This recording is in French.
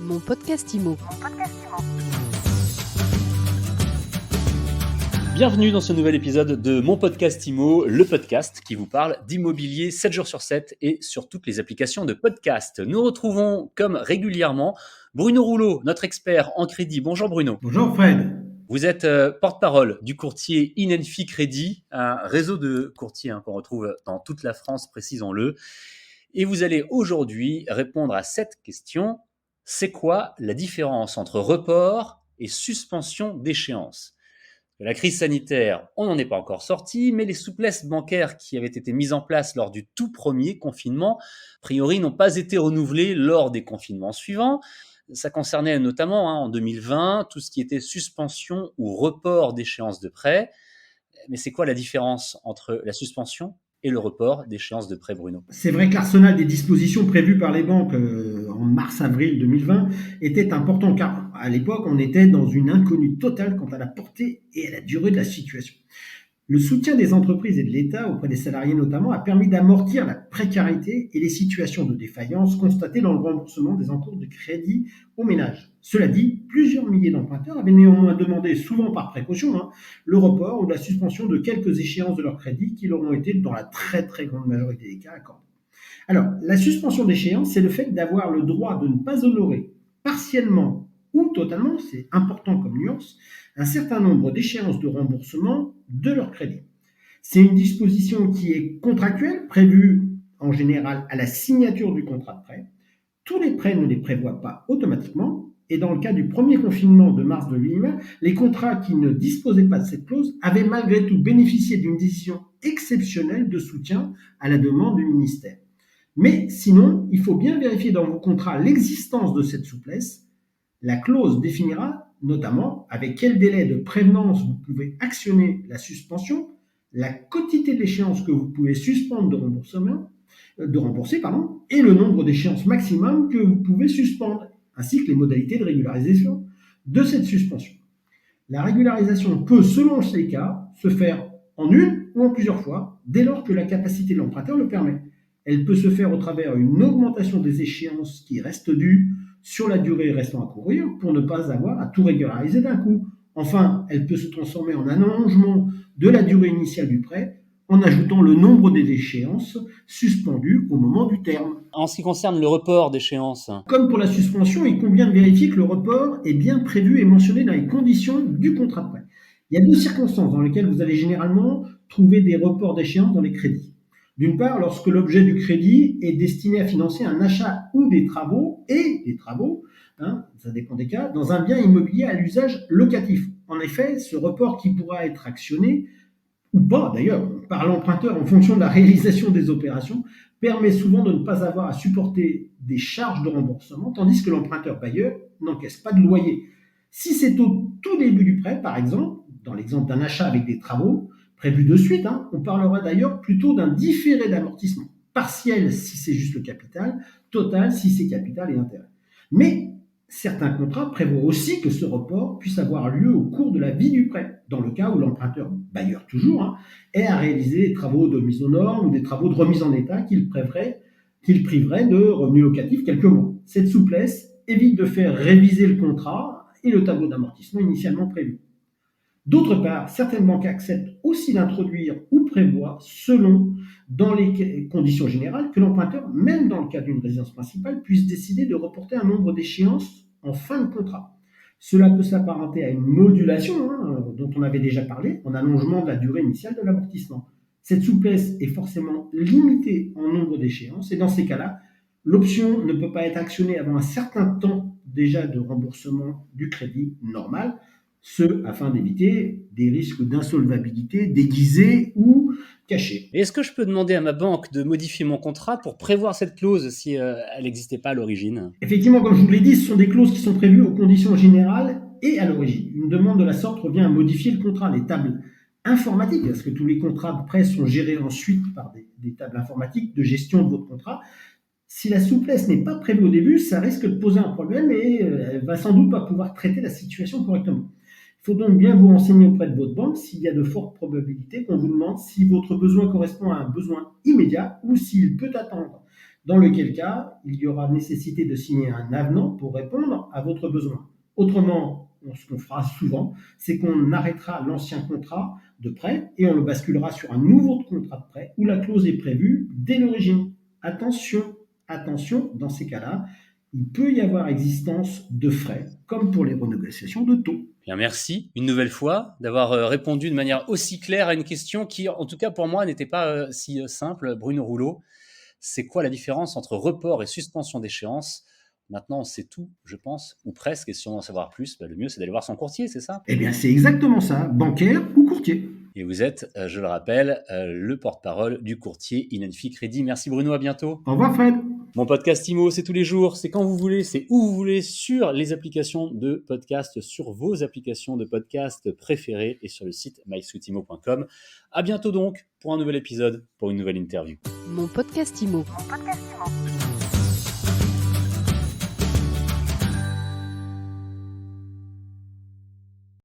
Mon podcast IMO. Bienvenue dans ce nouvel épisode de Mon podcast IMO, le podcast qui vous parle d'immobilier 7 jours sur 7 et sur toutes les applications de podcast. Nous retrouvons comme régulièrement Bruno Rouleau, notre expert en crédit. Bonjour Bruno. Bonjour Fred. Vous êtes porte-parole du courtier Inenfi Crédit, un réseau de courtiers qu'on retrouve dans toute la France, précisons-le. Et vous allez aujourd'hui répondre à cette question. C'est quoi la différence entre report et suspension d'échéance ? De la crise sanitaire, on n'en est pas encore sorti, mais les souplesses bancaires qui avaient été mises en place lors du tout premier confinement, a priori, n'ont pas été renouvelées lors des confinements suivants. Ça concernait notamment en 2020 tout ce qui était suspension ou report d'échéance de prêt. Mais c'est quoi la différence entre la suspension et le report d'échéance de prêt, Bruno ? C'est vrai que l'arsenal des dispositions prévues par les banques en mars-avril 2020 était important car à l'époque, on était dans une inconnue totale quant à la portée et à la durée de la situation. Le soutien des entreprises et de l'État auprès des salariés notamment a permis d'amortir la précarité et les situations de défaillance constatées dans le remboursement des encours de crédit aux ménages. Cela dit, plusieurs milliers d'emprunteurs avaient néanmoins demandé, souvent par précaution, le report ou la suspension de quelques échéances de leur crédit qui leur ont été, dans la très très grande majorité des cas, accordées. Alors, la suspension d'échéance, c'est le fait d'avoir le droit de ne pas honorer partiellement ou totalement, c'est important comme nuance, un certain nombre d'échéances de remboursement de leur crédit. C'est une disposition qui est contractuelle, prévue en général à la signature du contrat de prêt. Tous les prêts ne les prévoient pas automatiquement, et dans le cas du premier confinement de mars 2020, les contrats qui ne disposaient pas de cette clause avaient malgré tout bénéficié d'une décision exceptionnelle de soutien à la demande du ministère. Mais sinon, il faut bien vérifier dans vos contrats l'existence de cette souplesse. La clause définira notamment avec quel délai de prévenance vous pouvez actionner la suspension, la quantité d'échéances que vous pouvez suspendre de rembourser, et le nombre d'échéances maximum que vous pouvez suspendre, ainsi que les modalités de régularisation de cette suspension. La régularisation peut, selon ces cas, se faire en une ou en plusieurs fois, dès lors que la capacité de l'emprunteur le permet. Elle peut se faire au travers d'une augmentation des échéances qui restent dues sur la durée restant à courir pour ne pas avoir à tout régulariser d'un coup. Enfin, elle peut se transformer en un allongement de la durée initiale du prêt en ajoutant le nombre des échéances suspendues au moment du terme. En ce qui concerne le report d'échéance, comme pour la suspension, il convient de vérifier que le report est bien prévu et mentionné dans les conditions du contrat de prêt. Il y a deux circonstances dans lesquelles vous allez généralement trouver des reports d'échéance dans les crédits. D'une part, lorsque l'objet du crédit est destiné à financer un achat ou des travaux, ça dépend des cas, dans un bien immobilier à l'usage locatif. En effet, ce report qui pourra être actionné, ou pas d'ailleurs, par l'emprunteur en fonction de la réalisation des opérations, permet souvent de ne pas avoir à supporter des charges de remboursement, tandis que l'emprunteur bailleur n'encaisse pas de loyer. Si c'est au tout début du prêt, par exemple, dans l'exemple d'un achat avec des travaux, prévu de suite, on parlera d'ailleurs plutôt d'un différé d'amortissement, partiel si c'est juste le capital, total si c'est capital et intérêt. Mais certains contrats prévoient aussi que ce report puisse avoir lieu au cours de la vie du prêt, dans le cas où l'emprunteur, bailleur toujours, est à réaliser des travaux de mise aux normes ou des travaux de remise en état qu'il priverait de revenus locatifs quelques mois. Cette souplesse évite de faire réviser le contrat et le tableau d'amortissement initialement prévu. D'autre part, certaines banques acceptent aussi d'introduire ou prévoient, selon dans les conditions générales, que l'emprunteur, même dans le cas d'une résidence principale, puisse décider de reporter un nombre d'échéances en fin de contrat. Cela peut s'apparenter à une modulation, dont on avait déjà parlé, en allongement de la durée initiale de l'amortissement. Cette souplesse est forcément limitée en nombre d'échéances et dans ces cas-là, l'option ne peut pas être actionnée avant un certain temps déjà de remboursement du crédit normal, ce afin d'éviter des risques d'insolvabilité déguisés ou cachés. est-ce que je peux demander à ma banque de modifier mon contrat pour prévoir cette clause si elle n'existait pas à l'origine ? Effectivement, comme je vous l'ai dit, ce sont des clauses qui sont prévues aux conditions générales et à l'origine. Une demande de la sorte revient à modifier le contrat. Les tables informatiques, parce que tous les contrats de prêt sont gérés ensuite par des tables informatiques de gestion de votre contrat. Si la souplesse n'est pas prévue au début, ça risque de poser un problème et elle va sans doute pas pouvoir traiter la situation correctement. Il faut donc bien vous renseigner auprès de votre banque s'il y a de fortes probabilités qu'on vous demande si votre besoin correspond à un besoin immédiat ou s'il peut attendre. dans lequel cas il y aura nécessité de signer un avenant pour répondre à votre besoin. Autrement, ce qu'on fera souvent, c'est qu'on arrêtera l'ancien contrat de prêt et on le basculera sur un nouveau contrat de prêt où la clause est prévue dès l'origine. Attention, attention, dans ces cas-là, il peut y avoir existence de frais, comme pour les renégociations de taux. Bien, merci une nouvelle fois d'avoir répondu de manière aussi claire à une question qui, en tout cas pour moi, n'était pas si simple. Bruno Rouleau, c'est quoi la différence entre report et suspension d'échéance? Maintenant, on sait tout, je pense, ou presque, et si on veut en savoir plus, le mieux c'est d'aller voir son courtier, c'est ça? Eh bien, c'est exactement ça, bancaire ou courtier. Et vous êtes, je le rappelle, le porte-parole du courtier Inenfi Crédit. Merci Bruno, à bientôt. Au revoir Fred. Mon podcast IMO, c'est tous les jours, c'est quand vous voulez, c'est où vous voulez, sur les applications de podcast, sur vos applications de podcast préférées et sur le site mysweetimo.com. À bientôt donc pour un nouvel épisode, pour une nouvelle interview. Mon podcast IMO. Mon podcast IMO.